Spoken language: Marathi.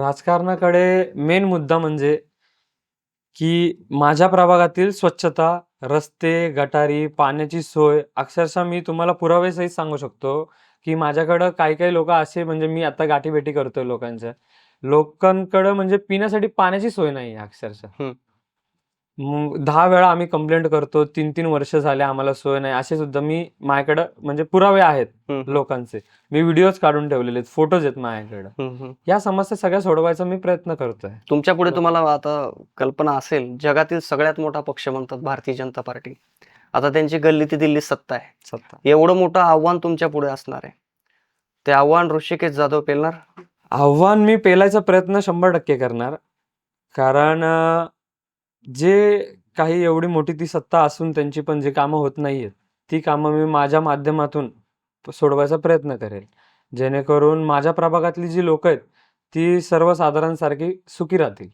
राजकारणाकडे मेन मुद्दा म्हणजे की माझ्या प्रभागातील स्वच्छता, रस्ते, गटारी, पाण्याची सोय अक्षरशः मी तुम्हाला पुरावेसहित सांगू शकतो, की माझ्याकडं काही-काही लोकं असे म्हणजे मी आता गाठीभेटी करतोय लोकांच्या. लोकांकडं म्हणजे पिण्यासाठी पाण्याची सोय नाही आहे अक्षरशः. हं. 10 वेळा आम्ही कंप्लेंट करतो. 3-3 वर्ष झाले आम्हाला सोय नाही. असे सुद्धा माझ्याकडं म्हणजे पुरावे आहेत हं, हं. लोकांचे. मी व्हिडिओज काढून ठेवलेले आहेत, फोटोज आहेत माझ्याकडं. हं, हं. या समस्या सगळ्या सोडवायचा मी प्रयत्न करतोय. तुमच्यापुढे तुम्हाला आता कल्पना असेल, जगातील सगळ्यात मोठा पक्ष म्हणतात भारतीय जनता पार्टी. आता त्यांची गल्ली ते दिल्लीत सत्ता आहे. सत्ता. एवढं मोठं आव्हान तुमच्या पुढे असणार आहे. ते आव्हान ऋषिकेश जाधव पेलणार? आव्हान मी पेलायचा प्रयत्न 100% करणार. कारण जे काही एवढी मोठी ती सत्ता असून त्यांची पण जी कामं होत नाहीयेत, ती कामं मी माझ्या माध्यमातून सोडवायचा प्रयत्न करेल. जेणेकरून माझ्या प्रभागातली जी लोकं आहेत, ती सर्वसाधारणसारखी सुखी राहतील.